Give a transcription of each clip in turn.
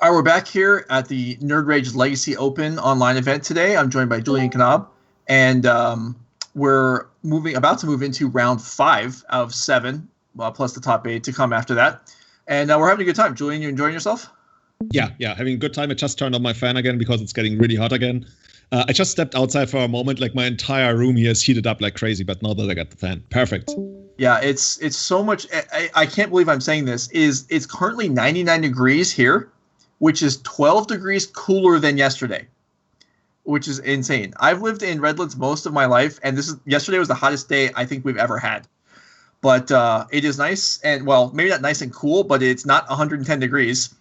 All right, we're back here at the Nerd Rage Legacy Open online event today. I'm joined by Julian Knob, and we're about to move into round 5 out of 7, plus the top 8 to come after that. And we're having a good time. Julian, you enjoying yourself? Yeah, having a good time. I just turned on my fan again because it's getting really hot again. I just stepped outside for a moment. Like, my entire room here is heated up like crazy, but now that I got the fan, perfect. Yeah, it's so much. I can't believe I'm saying this. It's currently 99 degrees here, which is 12 degrees cooler than yesterday, which is insane. I've lived in Redlands most of my life, and yesterday was the hottest day I think we've ever had. But it is nice, and well, maybe not nice and cool, but it's not 110 degrees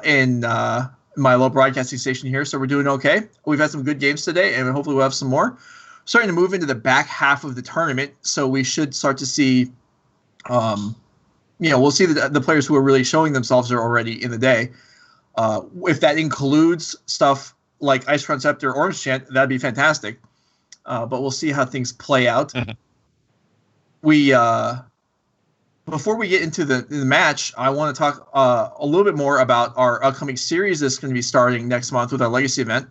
in my low broadcasting station here, so we're doing okay. We've had some good games today, and hopefully we'll have some more. Starting to move into the back half of the tournament, so we should start to see, we'll see the players who are really showing themselves are already in the day. If that includes stuff like Ice Crown Scepter, Orange Chant, that'd be fantastic. But we'll see how things play out. Before we get into the match, I want to talk a little bit more about our upcoming series that's going to be starting next month with our Legacy event.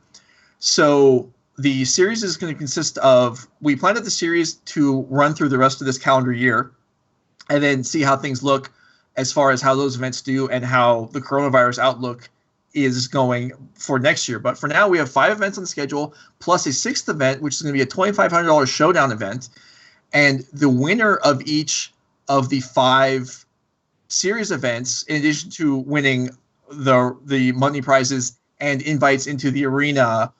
So the series is going to consist of, we planned the series to run through the rest of this calendar year and then see how things look as far as how those events do and how the coronavirus outlook is going for next year. But for now, we have 5 events on the schedule, plus a 6th event, which is going to be a $2,500 showdown event. And the winner of each of the 5 series events, in addition to winning the money prizes and invites into the arena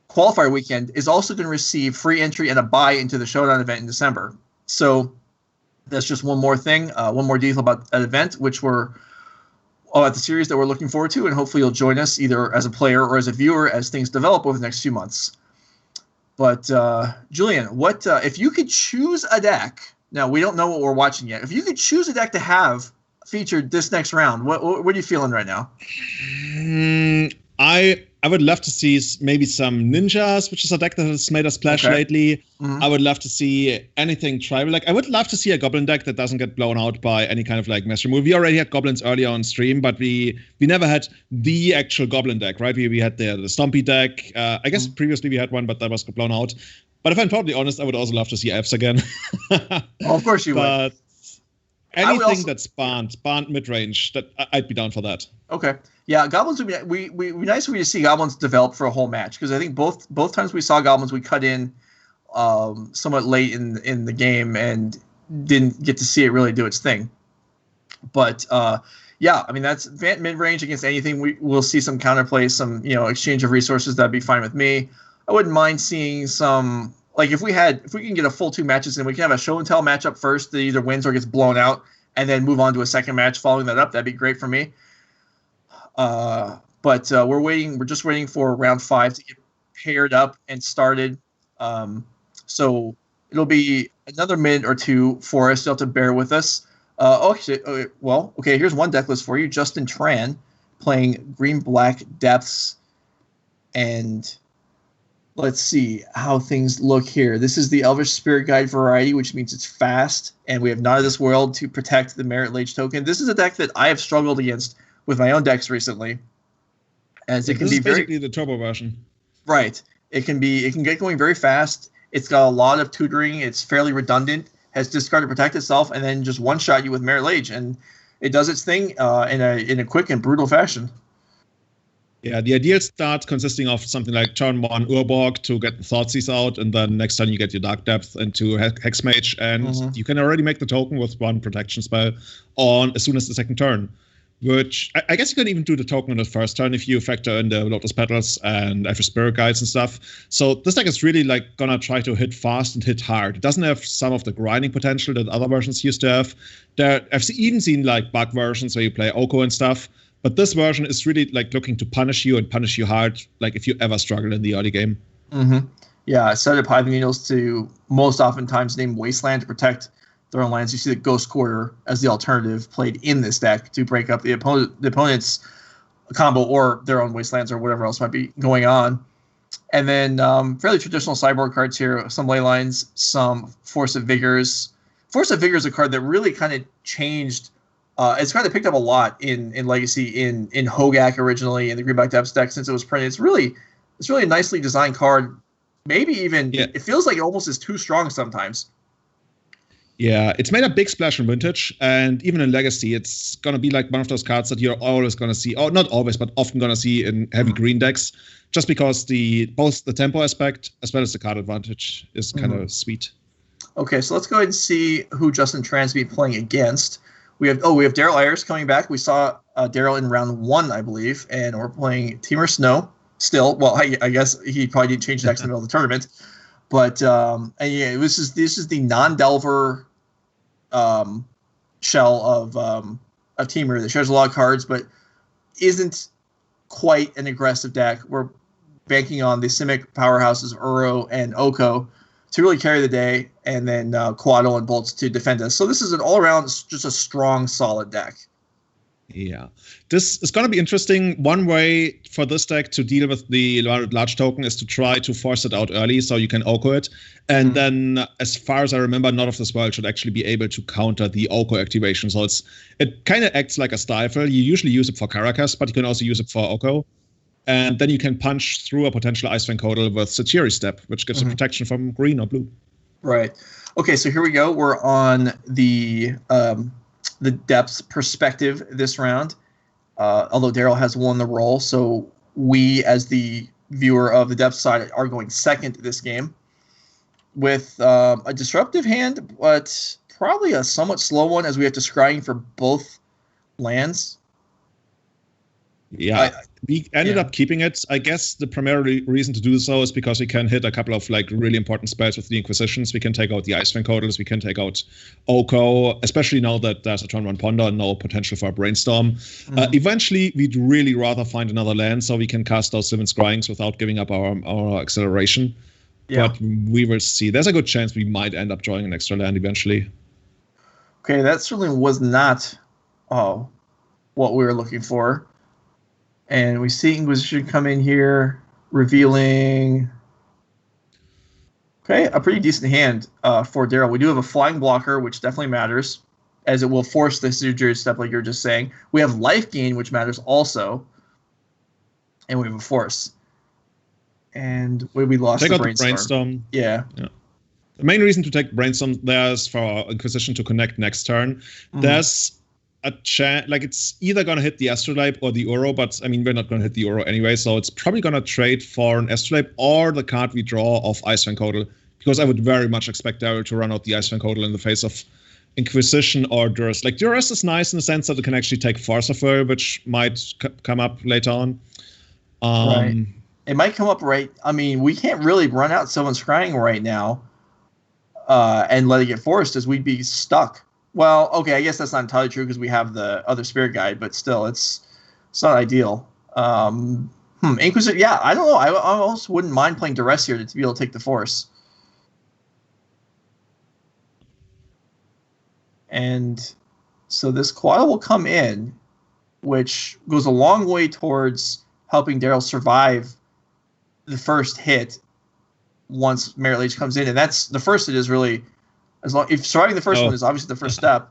qualifier weekend, is also going to receive free entry and a buy into the showdown event in December. So that's just one more thing, one more detail about that event, which at the series that we're looking forward to, and hopefully you'll join us either as a player or as a viewer as things develop over the next few months. But Julian, what if you could choose a deck? Now, we don't know what we're watching yet. If you could choose a deck to have featured this next round, what are you feeling right now? I would love to see maybe some ninjas, which is a deck that has made a splash lately. Mm-hmm. I would love to see anything tribal. Like, I would love to see a goblin deck that doesn't get blown out by any kind of like mess removal. We already had goblins earlier on stream, but we never had the actual goblin deck, right? We had the Stompy deck. I guess previously we had one, but that was blown out. But if I'm totally honest, I would also love to see elves again. Well, of course you would. Anything that's banned mid-range, that I'd be down for that. Okay. Yeah, goblins would be nice if we just see goblins develop for a whole match, because I think both times we saw goblins, we cut in somewhat late in the game and didn't get to see it really do its thing. But yeah, I mean, that's mid-range against anything. We'll see some counterplay, some exchange of resources. That'd be fine with me. I wouldn't mind seeing some, like, if we can get a full 2 matches and we can have a show and tell matchup first that either wins or gets blown out, and then move on to a second match following that up. That'd be great for me. But we're just waiting for round 5 to get paired up and started. So it'll be another minute or 2 for us. You'll have to bear with us. Okay, here's one deck list for you. Justin Tran playing Green-Black Depths, and let's see how things look here. This is the Elvish Spirit Guide variety, which means it's fast, and we have Not of This World to protect the Merit Lage token. This is a deck that I have struggled against with my own decks recently, as it can be basically the turbo version. Right. It can get going very fast. It's got a lot of tutoring. It's fairly redundant. Has discard to protect itself, and then just one-shot you with Merit Lage, and it does its thing in a quick and brutal fashion. Yeah, the ideal start consisting of something like turn 1 Urborg to get the Thoughtseize out, and then next turn you get your Dark Depth into Hexmage, and you can already make the token with 1 protection spell on as soon as the second turn. Which I guess you can even do the token on the first turn if you factor in the Lotus Petals and Elvish Spirit Guides and stuff. So this deck is really like gonna try to hit fast and hit hard. It doesn't have some of the grinding potential that other versions used to have. I've even seen like bug versions where you play Oko and stuff. But this version is really like looking to punish you hard, like if you ever struggle in the early game. Mm-hmm. Yeah, set up Hive Needles to most oftentimes name Wasteland to protect their own lands. You see the Ghost Quarter as the alternative played in this deck to break up the opponent's combo or their own Wastelands or whatever else might be going on. And then fairly traditional sideboard cards here, some Leylines, some Force of Vigors. Force of Vigor is a card that really kind of changed It's kind of picked up a lot in Legacy, in Hogak originally, in the Greenback Depths deck since it was printed. It's really a nicely designed card. Maybe even it feels like it almost is too strong sometimes. Yeah, it's made a big splash in Vintage, and even in Legacy, it's going to be like one of those cards that you're always going to see, or not always, but often going to see in heavy green decks, just because both the tempo aspect as well as the card advantage is kind of sweet. Okay, so let's go ahead and see who Justin Tran's be playing against. We have Daryl Ayers coming back. We saw Daryl in round 1, I believe, and we're playing Temur Snow still. Well, I guess he probably didn't change decks in the middle of the tournament, but and yeah, this is the non-Delver shell of Temur that shares a lot of cards, but isn't quite an aggressive deck. We're banking on the Simic powerhouses of Uro and Oko to really carry the day, and then Quaddle and Bolts to defend us. So this is an all-around, just a strong, solid deck. Yeah. This is going to be interesting. One way for this deck to deal with the large token is to try to force it out early so you can Oko it. And then, as far as I remember, Not of this World should actually be able to counter the Oko activation. So it kind of acts like a stifle. You usually use it for Caracas, but you can also use it for Oko. And then you can punch through a potential Icefang Codal with Satiri Step, which gives a protection from green or blue. Right. Okay, so here we go. We're on the depths perspective this round. Although Daryl has won the role, so we, as the viewer of the depth side, are going second this game with a disruptive hand, but probably a somewhat slow one, as we have to scrying for both lands. Yeah, we ended up keeping it. I guess the primary reason to do so is because we can hit a couple of like really important spells with the Inquisitions. We can take out the Icefang Codals. We can take out Oko, especially now that there's a turn 1 Ponder and no potential for a Brainstorm. Eventually, we'd really rather find another land so we can cast those Seven Scryings without giving up our acceleration. Yeah. But we will see. There's a good chance we might end up drawing an extra land eventually. Okay, that certainly was not what we were looking for. And we see Inquisition come in here, revealing a pretty decent hand for Daryl. We do have a flying blocker, which definitely matters, as it will force the Sujir step like you're just saying. We have life gain, which matters also. And we have a force. And we lost the Brainstorm. Yeah. The main reason to take Brainstorm there is for Inquisition to connect next turn. There's a chance, like it's either going to hit the Astrolabe or the Uro, but I mean, we're not going to hit the Uro anyway, so it's probably going to trade for an Astrolabe or the card we draw of Icefang Codal, because I would very much expect Daryl to run out the Icefang Codal in the face of Inquisition or Duress. Like, Duress is nice in the sense that it can actually take Farcifer, which might come up later on. Right. It might come up right. I mean, we can't really run out someone's scrying right now and let it get forced, as we'd be stuck. Well, okay, I guess that's not entirely true because we have the other Spirit Guide, but still, it's not ideal. Inquisition, yeah, I don't know. I almost wouldn't mind playing Duress here to be able to take the Force. And so this Quaddle will come in, which goes a long way towards helping Daryl survive the first hit once Merit Lage comes in. And that's the first hit is really... if surviving the first one is obviously the first step.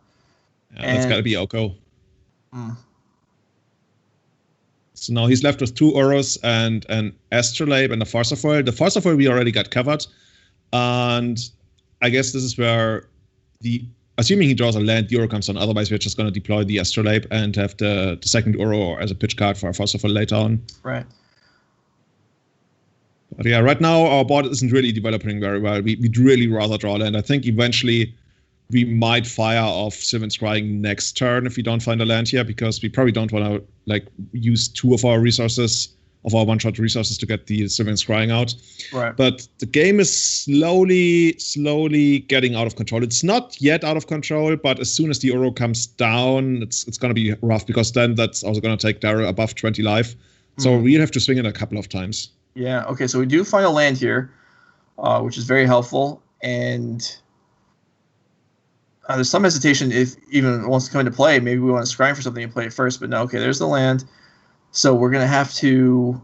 Yeah, that's got to be Oko. So now he's left with 2 Uros and an Astrolabe and a Farcifer. The Farcifer we already got covered. And I guess this is where assuming he draws a land, the Uro comes on. Otherwise, we're just going to deploy the Astrolabe and have the second Uro as a pitch card for a Farcifer later on. Right. But yeah, right now our board isn't really developing very well. We'd really rather draw land. I think eventually we might fire off Sylvan Scrying next turn if we don't find a land here, because we probably don't want to like use 2 of our resources, of our one-shot resources, to get the Sylvan Scrying out. Right. But the game is slowly getting out of control. It's not yet out of control, but as soon as the Uro comes down, it's going to be rough, because then that's also going to take Daryl above 20 life. So we'll have to swing it a couple of times. Yeah, okay, so we do find a land here, which is very helpful, and there's some hesitation if even wants to come into play. Maybe we want to scry for something and play it first, but no, okay, there's the land. So we're going to have to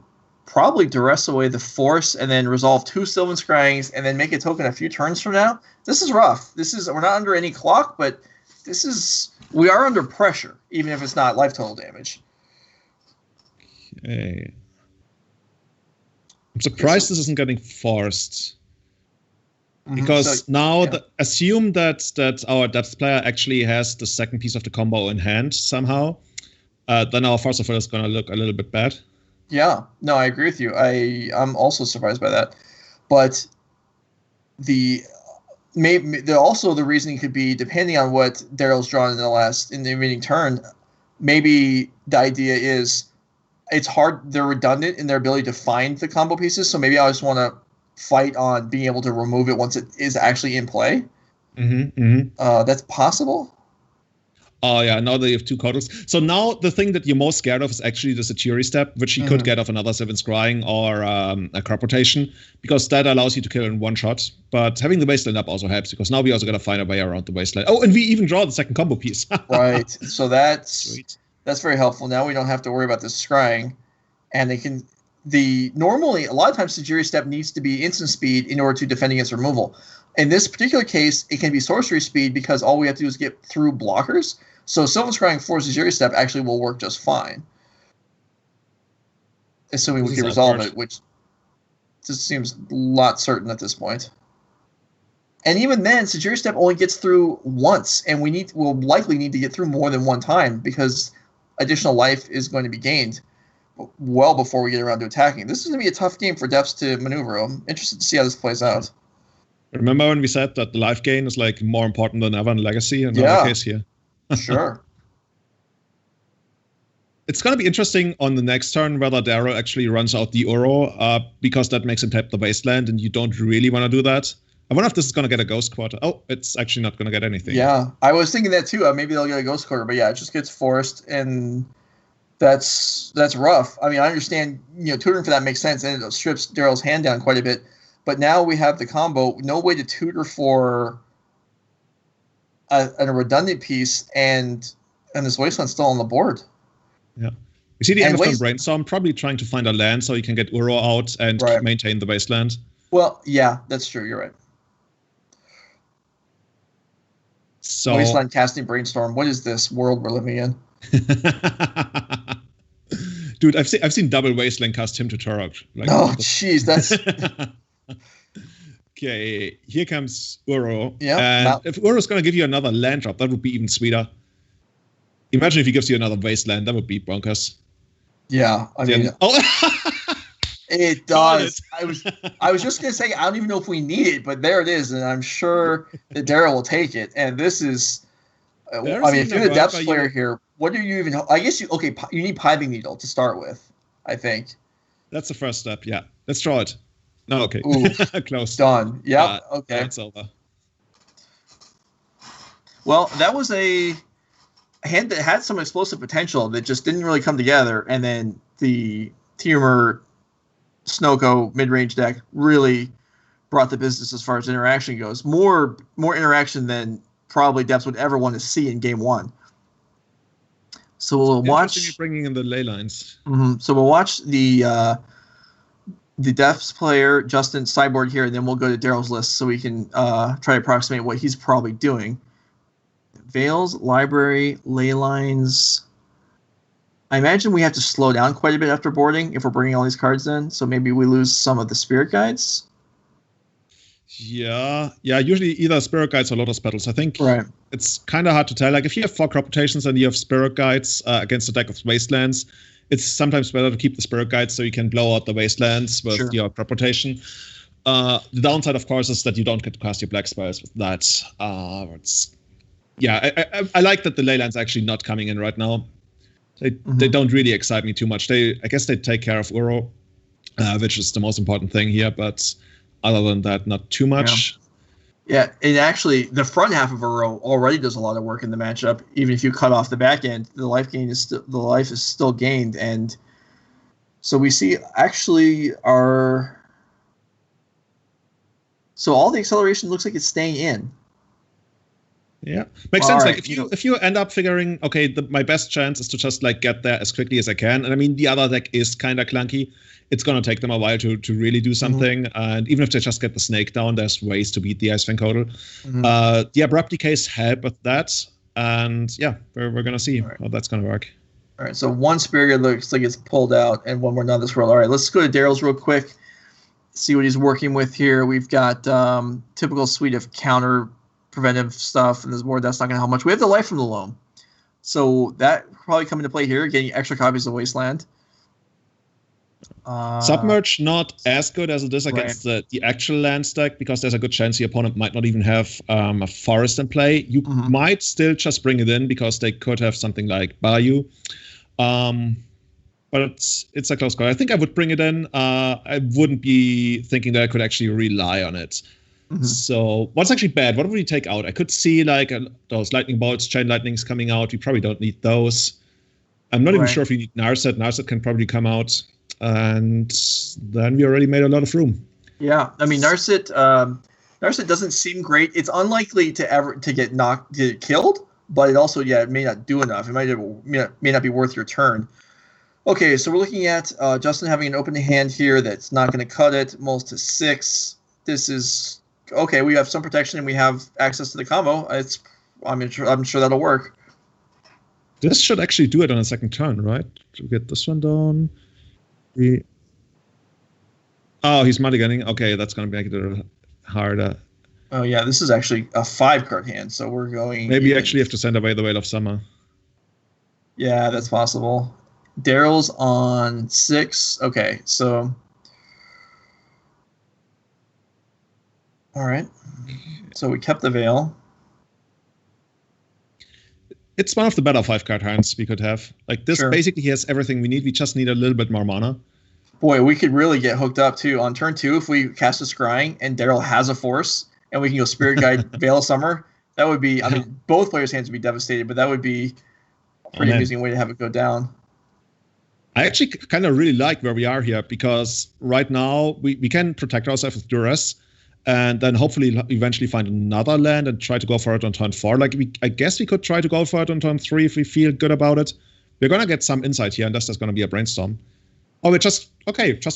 probably duress away the Force and then resolve 2 Sylvan Scryings and then make a token a few turns from now. This is rough. We're not under any clock, but we are under pressure, even if it's not life total damage. Okay. I'm surprised this isn't getting forced. Because assume that our depth player actually has the second piece of the combo in hand somehow, then our Force of Will is going to look a little bit bad. Yeah, no, I agree with you. I'm also surprised by that. But also the reasoning could be, depending on what Daryl's drawn in the remaining turn, maybe the idea is it's hard, they're redundant in their ability to find the combo pieces, so maybe I just want to fight on being able to remove it once it is actually in play. That's possible. Oh yeah, now that you have 2 Codals. So now the thing that you're most scared of is actually the Saturi step, which he could get off another 7 scrying or a crop rotation, because that allows you to kill in one shot. But having the wasteland up also helps, because now we also got to find a way around the wasteland. Oh, and we even draw the second combo piece. Right. So that's very helpful. Now we don't have to worry about this scrying, and they can. Normally, a lot of times, Saturi step needs to be instant speed in order to defend against removal. In this particular case, it can be sorcery speed because all we have to do is get through blockers. So Sylvan Scrying for Saturi step actually will work just fine, assuming we can resolve it, which just seems a lot certain at this point. And even then, Saturi step only gets through once, and we'll likely need to get through more than one time because additional life is going to be gained well before we get around to attacking. This is going to be a tough game for Depths to maneuver. I'm interested to see how this plays out. Remember when we said that the life gain is like more important than ever in Legacy? In our case here. Sure. It's going to be interesting on the next turn whether Daryl actually runs out the Uro, because that makes him tap the wasteland, and you don't really want to do that. I wonder if this is going to get a Ghost Quarter. Oh, it's actually not going to get anything. Yeah, I was thinking that too. Maybe they'll get a Ghost Quarter, but yeah, it just gets forced, and that's rough. I mean, I understand, tutoring for that makes sense, and it strips Daryl's hand down quite a bit. But now we have the combo, no way to tutor for a redundant piece, and this wasteland's still on the board. Yeah. You see the end of turn brainstorm, probably trying to find a land so you can get Uro out and maintain the wasteland. Well, yeah, that's true. You're right. So wasteland casting brainstorm. What is this world we're living in? Dude, I've seen double wasteland cast him to Turok. Jeez, that's. Okay, here comes Uro. Yeah. And if Uro's going to give you another land drop, that would be even sweeter. Imagine if he gives you another wasteland, that would be bonkers. Yeah, I mean, it does. I was just gonna say, I don't even know if we need it, but there it is, and I'm sure that Daryl will take it. And this is, I mean, if you're the Depths player here, what do you even? I guess you need Piping Needle to start with. I think that's the first step. Yeah, let's draw it. No, okay, close. Done. Yeah, okay. That's over. Well, that was a hand that had some explosive potential that just didn't really come together, and then the Temur Snoko mid-range deck really brought the business as far as interaction goes. More interaction than probably Depths would ever want to see in game one. So we'll watch. Bringing in the ley lines. So we'll watch the Depths player Justin sideboard here, and then we'll go to Daryl's list so we can try to approximate what he's probably doing. Veils, library, ley lines. I imagine we have to slow down quite a bit after boarding if we're bringing all these cards in, so maybe we lose some of the spirit guides. Yeah. Usually either spirit guides or lotus petals. I think it's kind of hard to tell. Like if you have 4 crop rotations and you have spirit guides against a deck of wastelands, it's sometimes better to keep the spirit guides so you can blow out the wastelands with your crop rotation. The downside, of course, is that you don't get to cast your black spells with that. I like that the leyland's actually not coming in right now. They don't really excite me too much. I guess they take care of Uro, which is the most important thing here. But other than that, not too much. Yeah, and actually, the front half of Uro already does a lot of work in the matchup. Even if you cut off the back end, the life is still gained, and so we see actually so all the acceleration looks like it's staying in. Yeah, makes sense. Right. Like if you end up figuring, okay, my best chance is to just like get there as quickly as I can, and I mean the other deck is kind of clunky. It's gonna take them a while to really do something, and even if they just get the snake down, there's ways to beat the Ice Fang Codal. The abrupt decays help with that. And yeah, we're gonna see how that's gonna work. All right, so one Spirit looks like it's pulled out, and one more not this world. All right, let's go to Daryl's real quick. See what he's working with here. We've got typical suite of counter preventive stuff in this board. That's not going to help much. We have the Life from the Loam. So that probably come into play here, getting extra copies of Wasteland. Submerge not as good as it is against the actual land stack, because there's a good chance the opponent might not even have a forest in play. You might still just bring it in because they could have something like Bayou. But it's a close call. I think I would bring it in. I wouldn't be thinking that I could actually rely on it. So what's actually bad? What would we take out? I could see like those lightning bolts, chain lightnings coming out. We probably don't need those. I'm not even sure if we need Narset. Narset can probably come out. And then we already made a lot of room. Yeah, I mean Narset doesn't seem great. It's unlikely to get killed, but it also it may not do enough. It may not be worth your turn. Okay, so we're looking at Justin having an open hand here that's not going to cut it. Mulls to 6. This is okay. We have some protection and we have access to the combo. I'm sure that'll work. This should actually do it on a second turn, right? To get this one down. Oh, he's mulliganing. Okay, that's going to make it harder. Oh yeah, this is actually a 5-card hand, so we're going. Maybe you actually have to send away the Veil of Summer. Yeah, that's possible. Daryl's on 6. Okay, so. All right. So we kept the Veil. It's one of the better 5-card hands we could have. Like this basically has everything we need. We just need a little bit more mana. Boy, we could really get hooked up too. On turn 2, if we cast a Scrying and Daryl has a Force and we can go Spirit Guide Veil of Summer, that would be, I mean, both players' hands would be devastated, but that would be a pretty amusing way to have it go down. I actually kind of really like where we are here, because right now we can protect ourselves with Duress and then hopefully eventually find another land and try to go for it on turn 4. Like I guess we could try to go for it on turn 3 if we feel good about it. We're going to get some insight here, unless there's going to be a Brainstorm. Oh, we're just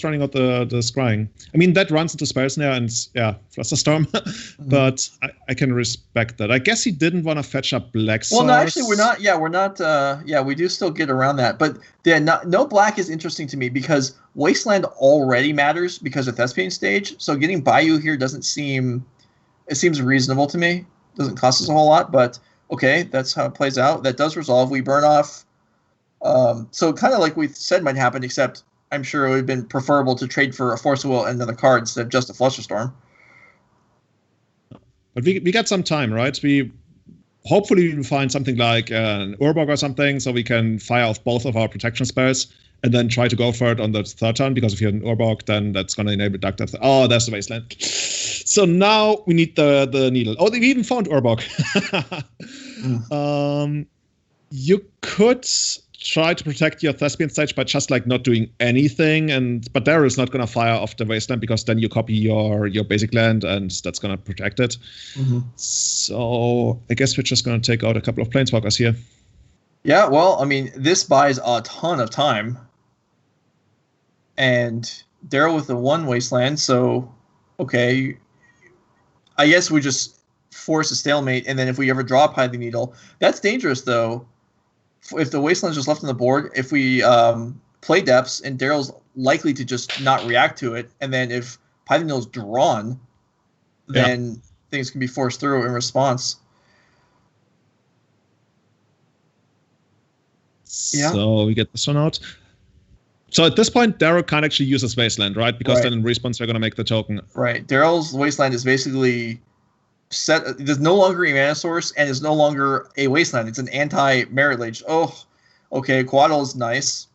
running out the Scrying. I mean, that runs into Spell Snare and, Flusterstorm, but I can respect that. I guess he didn't want to fetch up Black Source. Well, no, actually, we're not, we do still get around that. But no black is interesting to me, because Wasteland already matters because of Thespian Stage, so getting Bayou here seems reasonable to me. Doesn't cost us a whole lot, but okay, that's how it plays out. That does resolve. We burn off. So kind of like we said might happen, except I'm sure it would have been preferable to trade for a Force of Will and another card instead of just a Flusterstorm. But we got some time, right? We hopefully will find something like an Urborg or something, so we can fire off both of our protection spells and then try to go for it on the third turn, because if you're an Urborg, then that's going to enable Dark Depth. Oh, there's the Wasteland. So now we need the Needle. Oh, they even found Urborg. You could try to protect your Thespian Stage by just like not doing anything, but Daryl is not going to fire off the Wasteland, because then you copy your basic land and that's going to protect it. So I guess we're just going to take out a couple of Planeswalkers here. Yeah, well, I mean, this buys a ton of time. And Daryl with the 1 Wasteland, so okay, I guess we just force a stalemate, and then if we ever draw Pithing Needle, that's dangerous though. If the Wasteland's just left on the board, if we play Depths, and Daryl's likely to just not react to it, and then if Pithing Needle's drawn, then things can be forced through in response. So we get this one out. So at this point, Daryl can't actually use his Wasteland, right? Because then in response, we're going to make the token. Right. Daryl's Wasteland is basically set. There's no longer a mana source, and is no longer a Wasteland. It's an anti-Merit Lage. Oh, okay. Quaddle is nice.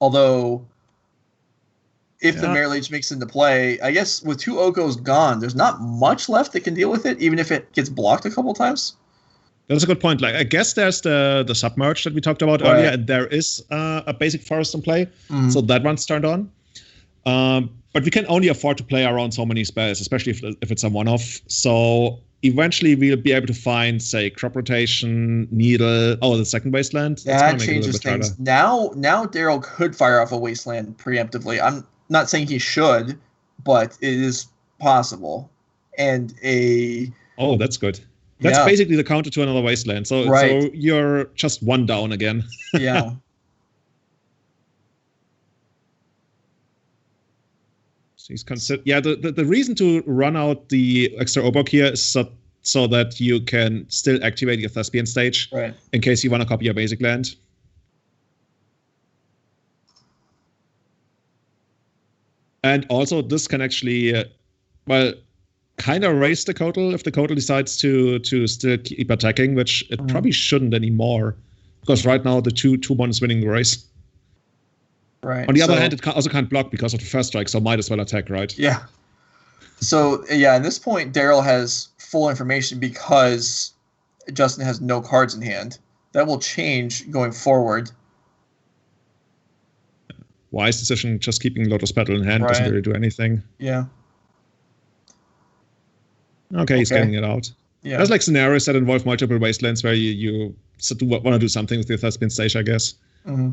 Although, if the Merit Lage makes into play, I guess with 2 Okos gone, there's not much left that can deal with it, even if it gets blocked a couple times. That's a good point. Like, I guess there's the Submerge that we talked about earlier, and there is a basic forest in play, so that one's turned on. But we can only afford to play around so many spells, especially if it's a one-off. So eventually we'll be able to find, say, Crop Rotation, Needle. Oh, the second Wasteland. That changes things. Now Daryl could fire off a Wasteland preemptively. I'm not saying he should, but it is possible. And Oh, that's good. That's basically the counter to another Wasteland. So you're just one down again. Yeah. So he's the reason to run out the extra Obok here is so that you can still activate your Thespian stage in case you want to copy your basic land. And also, this can actually, kind of raise the total if the total decides to still keep attacking, which it probably shouldn't anymore, because right now the 2-1 is winning the race. Right. On the other hand, it also can't block because of the first strike, so might as well attack, right? Yeah. So, at this point, Daryl has full information because Justin has no cards in hand. That will change going forward. Wise decision, just keeping Lotus Petal in hand doesn't really do anything. Yeah. Okay, he's getting it out. Yeah. There's like scenarios that involve multiple wastelands where you want to do something with your Thespian stage, I guess. Mm-hmm.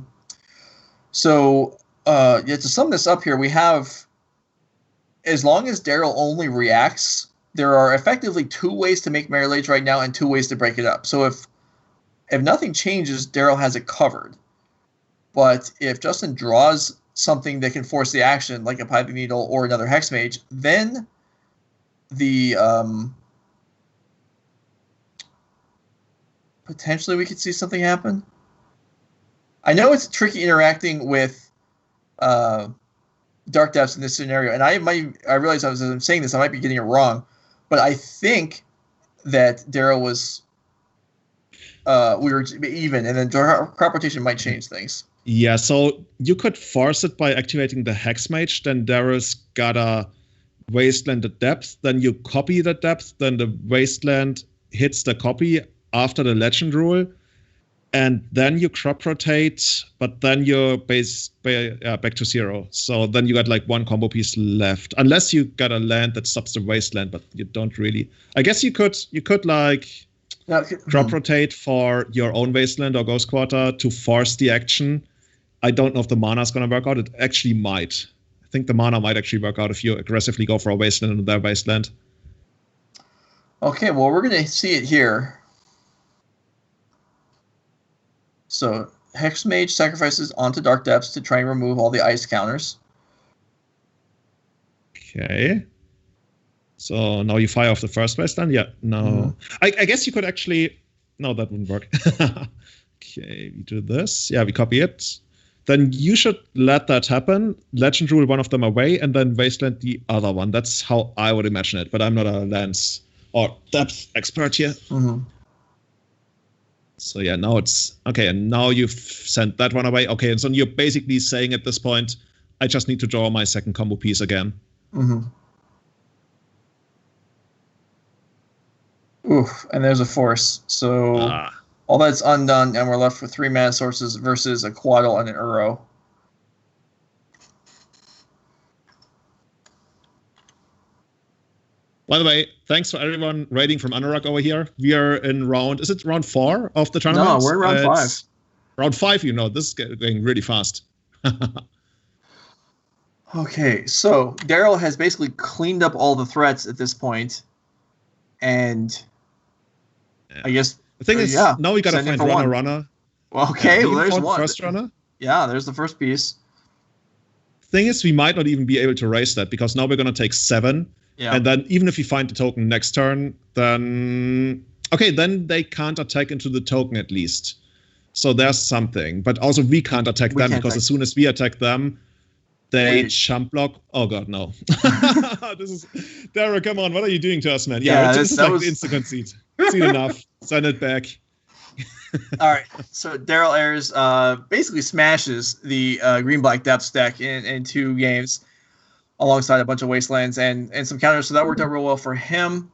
So, to sum this up here, we have, as long as Daryl only reacts, there are effectively 2 ways to make Mirror Lage right now and 2 ways to break it up. So if nothing changes, Daryl has it covered. But if Justin draws something that can force the action, like a Piping Needle or another Hex Mage, then the potentially we could see something happen. I know it's tricky interacting with Dark Depths in this scenario, and I realize as I'm saying this, I might be getting it wrong, but I think that Daryl was we were even, and then crop rotation might change things. Yeah, so you could force it by activating the Hex Mage, then Daryl's got a Wasteland at depth, then you copy the depth, then the Wasteland hits the copy after the Legend rule, and then you crop rotate, but then you're back to 0. So then you got like 1 combo piece left, unless you got a land that stops the Wasteland, but you don't really. I guess you could like crop rotate for your own Wasteland or Ghost Quarter to force the action. I don't know if the mana is going to work out. It actually might. I think the mana might actually work out if you aggressively go for a Wasteland and their Wasteland. Okay, well, we're going to see it here. So, Hex Mage sacrifices onto Dark Depths to try and remove all the ice counters. Okay. So now you fire off the first Wasteland? Yeah, no. I guess you could actually. No, that wouldn't work. Okay, we do this. Yeah, we copy it. Then you should let that happen. Legend rule one of them away, and then Wasteland the other one. That's how I would imagine it, but I'm not a lands or depth expert here. Mm-hmm. So yeah, now it's okay, and now you've sent that one away. Okay, and so you're basically saying at this point, I just need to draw my second combo piece again. Mm-hmm. Oof, and there's a force. So all that's undone, and we're left with 3 mana sources versus a Quaddle and an Uro. By the way, thanks for everyone raiding from Anurag over here. We are in round 4 of the tournament? No, we're in round 5. Round 5, this is going really fast. Okay, so Daryl has basically cleaned up all the threats at this point, and I guess the thing is, now we gotta find runner. Okay, well, there's one. First runner. Yeah, there's the first piece. Thing is, we might not even be able to raise that because now we're gonna take 7. Yeah. And then even if we find the token next turn, then they can't attack into the token at least. So there's something. But also we can't attack them because as soon as we attack them, they jump block. Oh god, no. This is Daryl, come on, what are you doing to us, man? Yeah, this is like the instant concede. Concede enough. Send it back. All right. So Daryl Ayers basically smashes the green-black depth deck in 2 games, alongside a bunch of Wastelands and some counters. So that worked out real well for him.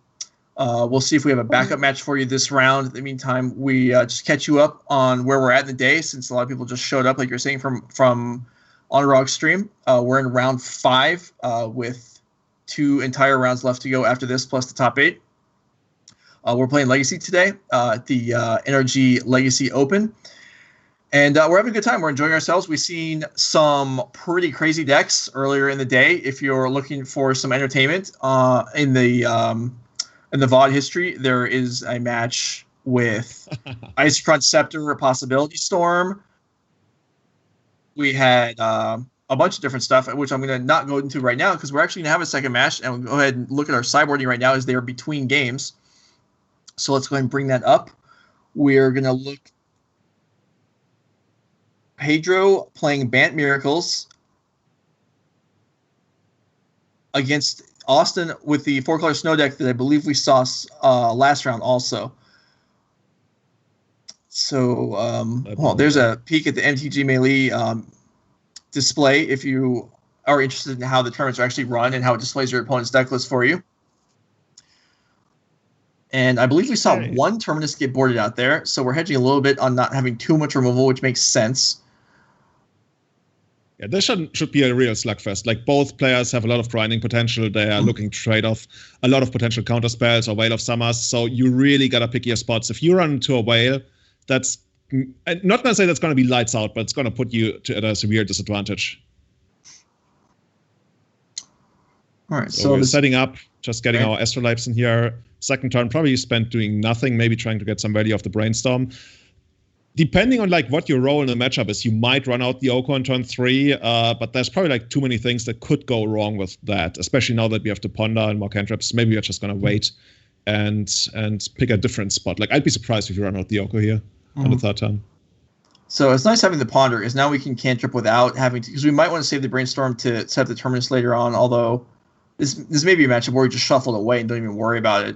We'll see if we have a backup match for you this round. In the meantime, we just catch you up on where we're at in the day, since a lot of people just showed up, like you're saying, from Anurag's stream. We're in round 5 with 2 entire rounds left to go after this, plus the top 8. We're playing Legacy today, the NRG Legacy Open. And we're having a good time. We're enjoying ourselves. We've seen some pretty crazy decks earlier in the day. If you're looking for some entertainment in the in the VOD history, there is a match with Isochron Scepter, Possibility Storm. We had a bunch of different stuff, which I'm going to not go into right now because we're actually going to have a second match, and we'll go ahead and look at our sideboarding right now as they are between games. So let's go ahead and bring that up. We're going to look Pedro playing Bant Miracles against Austin with the 4-color snow deck that I believe we saw last round also. So, there's a peek at the MTG Melee display if you are interested in how the tournaments are actually run and how it displays your opponent's deck list for you. And I believe we saw one Terminus get boarded out there, so we're hedging a little bit on not having too much removal, which makes sense. Yeah, this should be a real slugfest. Like, both players have a lot of grinding potential. They are looking to trade off a lot of potential counter spells or Whale of Summers. So you really got to pick your spots. If you run into a Whale, that's I'm not going to say that's going to be lights out, but it's going to put you at a severe disadvantage. All right, so we're setting up, just getting our Astrolabes in here. Second turn, probably spent doing nothing, maybe trying to get some value off the Brainstorm. Depending on like what your role in the matchup is, you might run out the Oko on turn 3, but there's probably like too many things that could go wrong with that, especially now that we have to ponder and more cantrips. Maybe we're just going to wait and pick a different spot. Like, I'd be surprised if you run out the Oko here on the third turn. So it's nice having the Ponder, is now we can cantrip without having to, because we might want to save the Brainstorm to set the Terminus later on, although this may be a matchup where we just shuffle it away and don't even worry about it,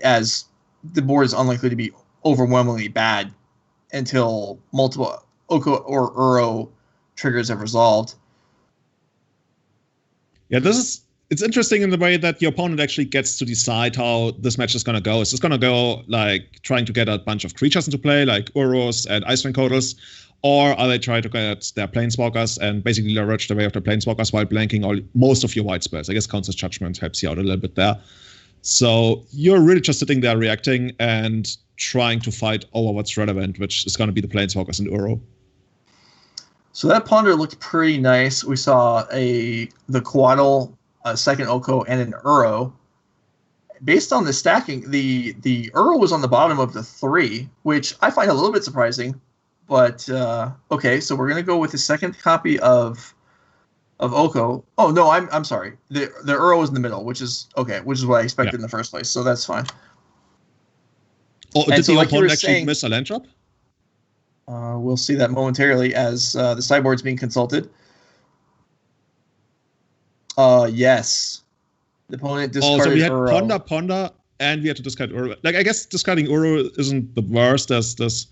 as the board is unlikely to be overwhelmingly bad until multiple Oko or Uro triggers have resolved. Yeah, it's interesting in the way that your opponent actually gets to decide how this match is going to go. Is this going to go like trying to get a bunch of creatures into play, like Uros and Icewind Codals, or are they trying to get their Planeswalkers and basically leverage the way of the Planeswalkers while blanking most of your white spells? I guess Council's Judgment helps you out a little bit there. So you're really just sitting there reacting and trying to fight over what's relevant, which is going to be the Planeswalkers and Uro. So that Ponder looked pretty nice. We saw the Quaddle, a second Oko, and an Uro. Based on the stacking, the Uro was on the bottom of the 3, which I find a little bit surprising. But okay, so we're gonna go with the second copy of Oko. Oh no, I'm sorry. The Uro was in the middle, which is okay, which is what I expected in the first place. So that's fine. Oh, did the opponent actually miss a land drop? We'll see that momentarily as the sideboard's being consulted. Yes. The opponent discarded so we had Uro. Ponder, and we had to discard Uro. Like, I guess discarding Uro isn't the worst. There's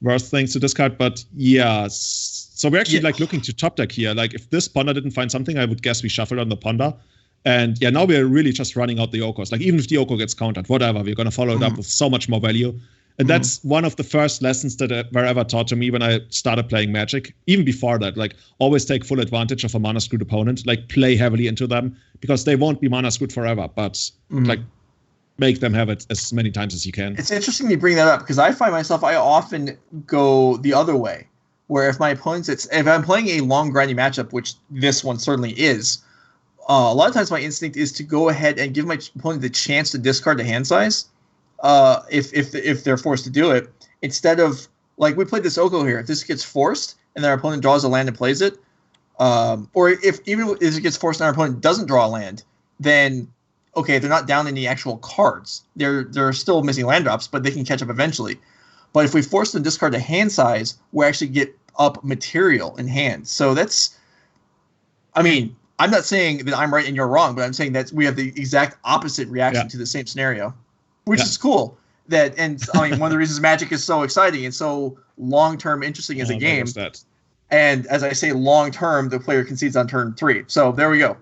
worse things to discard, but yeah. So we're actually like looking to top deck here. Like, if this Ponder didn't find something, I would guess we shuffled on the Ponder. And yeah, now we're really just running out the Okos. Like, even if the Oko gets countered, whatever, we're going to follow it up with so much more value. And that's one of the first lessons that were ever taught to me when I started playing Magic. Even before that, like, always take full advantage of a mana screwed opponent. Like, play heavily into them because they won't be mana screwed forever. But like, make them have it as many times as you can. It's interesting you bring that up because I find myself, I often go the other way, where if my opponent's, if I'm playing a long grinding matchup, which this one certainly is, a lot of times my instinct is to go ahead and give my opponent the chance to discard the hand size. If they're forced to do it, instead of, like, we played this Oko here. If this gets forced and our opponent draws a land and plays it, or if it gets forced and our opponent doesn't draw a land, then okay, they're not down any actual cards. They're still missing land drops, but they can catch up eventually. But if we force them to discard a hand size, we actually get up material in hand. So that's, I mean, I'm not saying that I'm right and you're wrong, but I'm saying that we have the exact opposite reaction to the same scenario. Which is cool. And I mean, one of the reasons Magic is so exciting and so long-term interesting as a game. And as I say, long-term, the player concedes on turn 3. So there we go.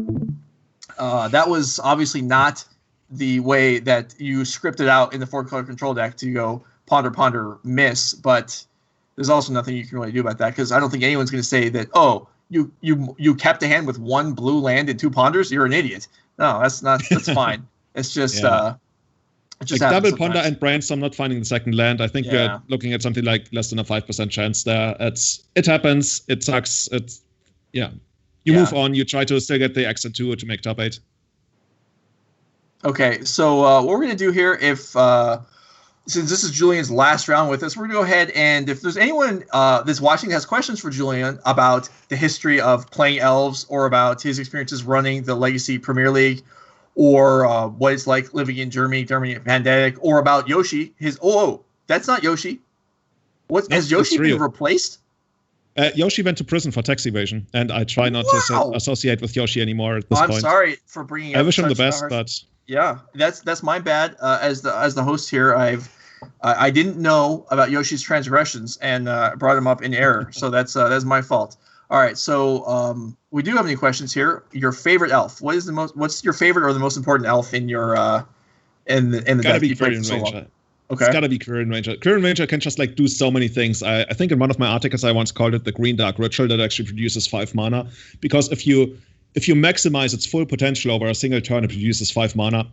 That was obviously not the way that you scripted out in the 4-color control deck to go ponder, ponder, miss. But there's also nothing you can really do about that because I don't think anyone's going to say that, oh, you kept a hand with 1 blue land and 2 ponders. You're an idiot. No, that's fine. It's just like double Ponder and Brainstorm not finding the second land. I think we're looking at something like less than a 5% chance there. It happens. It sucks. You move on. You try to still get the exit 2 to make top 8. Okay, so what we're going to do here, since this is Julian's last round with us, we're going to go ahead and if there's anyone that's watching that has questions for Julian about the history of playing elves or about his experiences running the Legacy Premier League or what it's like living in Germany during the pandemic or about Yoshi, that's not Yoshi. Has Yoshi been replaced? Yoshi went to prison for tax evasion, and I try not to associate with Yoshi anymore at this point. I'm sorry for bringing up I wish him the best, but yeah, that's my bad. As the host here, I didn't know about Yoshi's transgressions and brought him up in error, so that's my fault. All right, so we do have any questions here. Your favorite elf? What's your favorite or the most important elf in your in the deck you played for so long? Okay. It's gotta be Quirion Ranger. Quirion Ranger can just like do so many things. I think in one of my articles I once called it the Green Dark Ritual that actually produces 5 mana. Because if you maximize its full potential over a single turn, it produces 5 mana.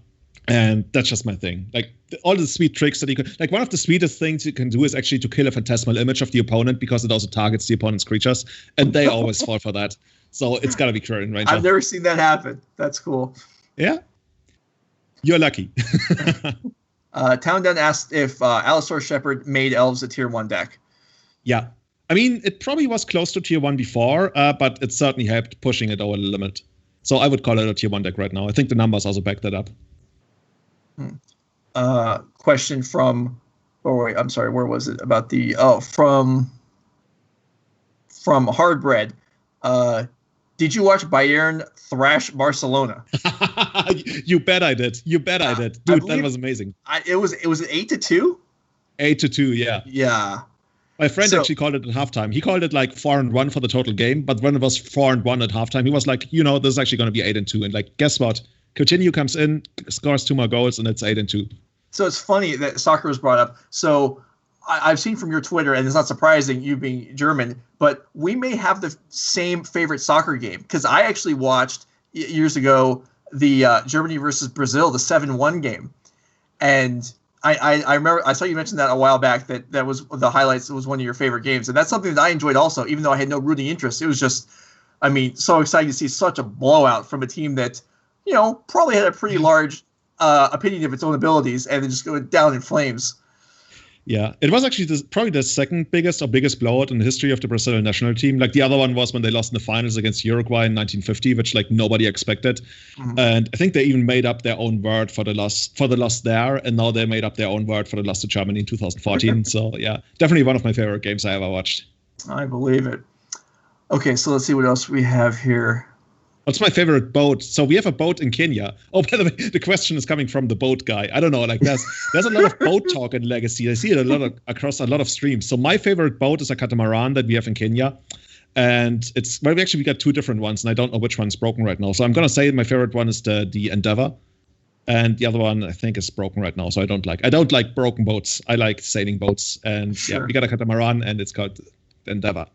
And that's just my thing. Like all the sweet tricks that you can, like one of the sweetest things you can do is actually to kill a phantasmal image of the opponent because it also targets the opponent's creatures, and they always fall for that. So it's gotta be Quirion Ranger. I've never seen that happen. That's cool. Yeah, you're lucky. Towndun asked if Allosaur Shepherd made elves a tier 1 deck. Yeah. I mean, it probably was close to tier 1 before, but it certainly helped pushing it over the limit. So I would call it a tier 1 deck right now. I think the numbers also back that up. Question from... Oh, wait, I'm sorry. Where was it? About the... Oh, from Hardbread. Did you watch Bayern thrash Barcelona? You bet I did. I did. Dude, that was amazing. It was 8-2? 8-2, yeah. Yeah. My friend actually called it at halftime. He called it like 4-1 for the total game, but when it was 4-1 at halftime, he was like, this is actually going to be 8-2. And like, guess what? Coutinho comes in, scores 2 more goals, and it's 8-2. So it's funny that soccer was brought up. So I've seen from your Twitter, and it's not surprising, you being German, but we may have the same favorite soccer game because I actually watched years ago the Germany versus Brazil, the 7-1 game, and I remember I saw you mention that a while back that was the highlights. It was one of your favorite games, and that's something that I enjoyed also, even though I had no rooting interest. It was just, I mean, so exciting to see such a blowout from a team that probably had a pretty large opinion of its own abilities, and then just go down in flames. Yeah, it was actually probably the second biggest or biggest blowout in the history of the Brazilian national team. Like the other one was when they lost in the finals against Uruguay in 1950, which like nobody expected. Mm-hmm. And I think they even made up their own word for the loss there, and now they made up their own word for the loss to Germany in 2014. So yeah, definitely one of my favorite games I ever watched. I believe it. Okay, so let's see what else we have here. What's my favorite boat? So we have a boat in Kenya. Oh, by the way, the question is coming from the boat guy. I don't know. Like there's a lot of boat talk in Legacy. I see it across a lot of streams. So my favorite boat is a catamaran that we have in Kenya, and we got 2 different ones, and I don't know which one's broken right now. So I'm gonna say my favorite one is the Endeavor, and the other one I think is broken right now. So I don't like broken boats. I like sailing boats, and sure. Yeah, we got a catamaran, and it's called Endeavor.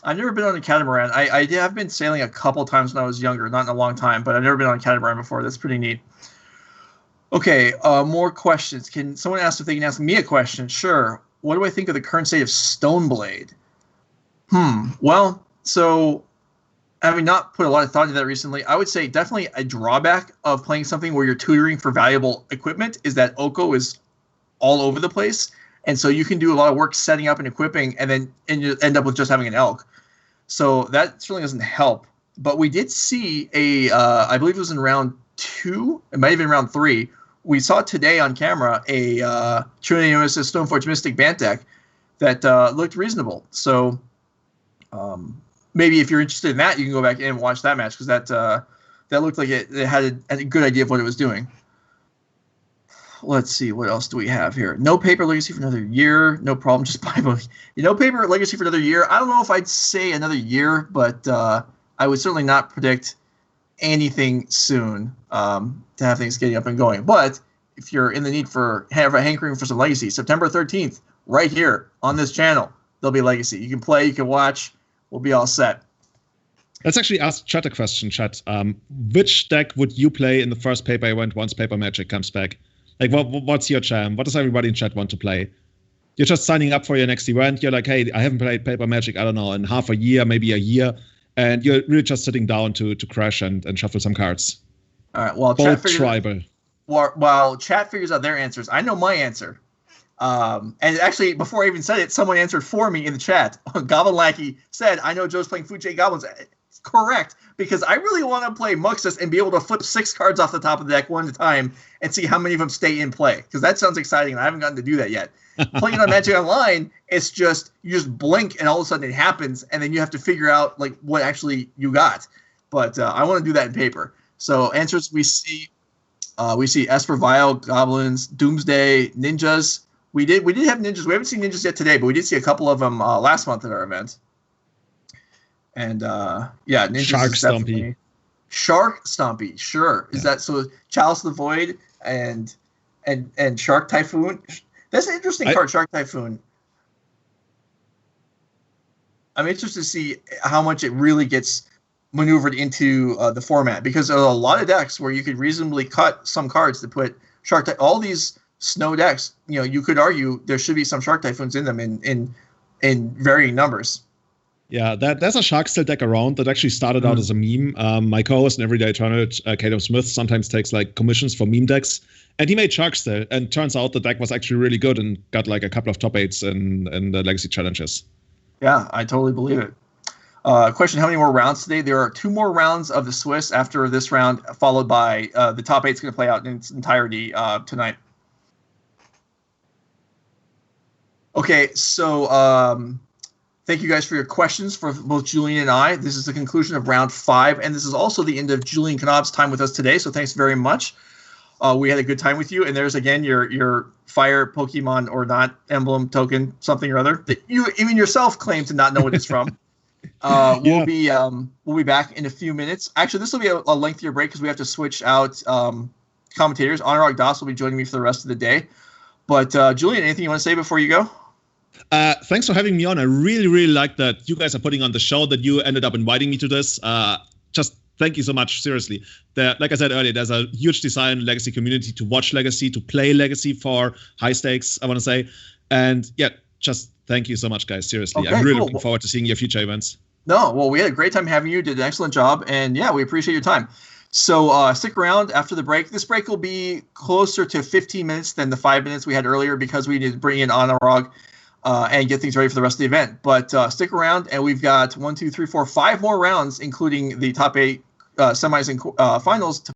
I've never been on a catamaran. I have been sailing a couple times when I was younger, not in a long time, but I've never been on a catamaran before. That's pretty neat. Okay, more questions. Can someone ask if they can ask me a question? Sure. What do I think of the current state of Stoneblade? Well, so having not put a lot of thought into that recently, I would say definitely a drawback of playing something where you're tutoring for valuable equipment is that Oko is all over the place. And so you can do a lot of work setting up and equipping, and you end up with just having an elk. So that certainly doesn't help. But we did see I believe it was in round 2, it might have been round 3. We saw today on camera a Trinity Nemesis Stoneforge Mystic Bant deck that looked reasonable. So maybe if you're interested in that, you can go back and watch that match because that looked like it had a good idea of what it was doing. Let's see, what else do we have here? No paper legacy for another year. No problem, just buy both. No paper legacy for another year. I don't know if I'd say another year, but I would certainly not predict anything soon to have things getting up and going. But if you're in the need for hankering for some legacy, September 13th, right here on this channel, there'll be legacy. You can play, you can watch. We'll be all set. Let's actually ask Chat a question, Chat. Which deck would you play in the first paper event once Paper Magic comes back? Like, what's your jam? What does everybody in chat want to play? You're just signing up for your next event. You're like, hey, I haven't played Paper Magic, I don't know, in half a year, maybe a year. And you're really just sitting down to crash and shuffle some cards. All right, well, Both tribal. while chat figures out their answers, I know my answer. And actually, before I even said it, someone answered for me in the chat. Goblin Lackey said, I know Joe's playing Fujay Goblins. It's correct, because I really want to play Muxus and be able to flip 6 cards off the top of the deck one at a time and see how many of them stay in play, because that sounds exciting, and I haven't gotten to do that yet. Playing on Magic Online, it's just, you just blink, and all of a sudden it happens, and then you have to figure out like what actually you got. But I want to do that in paper. So answers we see Esper Vile, Goblins, Doomsday, Ninjas. We did have Ninjas. We haven't seen Ninjas yet today, but we did see a couple of them last month at our event. And yeah, Ninjas. Shark Stompy. Shark Stompy, sure. Is that so? Chalice of the Void and Shark Typhoon. That's an interesting card, Shark Typhoon. I'm interested to see how much it really gets maneuvered into the format, because there are a lot of decks where you could reasonably cut some cards to put Shark Typhoon. All these snow decks, you could argue there should be some Shark Typhoons in them in varying numbers. Yeah, there's a Sharkstill deck around that actually started out as a meme. My co-host and everyday tournament, Caleb Smith, sometimes takes like commissions for meme decks, and he made Sharkstill, and turns out the deck was actually really good and got like a couple of top 8s in the Legacy challenges. Yeah, I totally believe it. Question: how many more rounds today? There are 2 more rounds of the Swiss after this round, followed by the top 8 is going to play out in its entirety tonight. Okay, so thank you guys for your questions for both Julian and I. This is the conclusion of round 5, and this is also the end of Julian Knob's time with us today, so thanks very much. We had a good time with you, and there's, again, your fire Pokemon or not emblem token, something or other, that you even yourself claim to not know what it's from. We'll be back in a few minutes. Actually, this will be a lengthier break because we have to switch out commentators. Anurag Das will be joining me for the rest of the day. But Julian, anything you want to say before you go? Thanks for having me on. I really, really like that you guys are putting on the show, that you ended up inviting me to this. Just thank you so much. Seriously. Like I said earlier, there's a huge desire in the Legacy community to watch Legacy, to play Legacy for high stakes, I want to say. And yeah, just thank you so much, guys. Seriously. Okay, I'm really looking forward to seeing your future events. No, well, we had a great time having you. Did an excellent job. And yeah, we appreciate your time. So stick around after the break. This break will be closer to 15 minutes than the 5 minutes we had earlier, because we need to bring in Anurag and get things ready for the rest of the event. But stick around, and we've got 5 more rounds, including the top 8 semis and finals to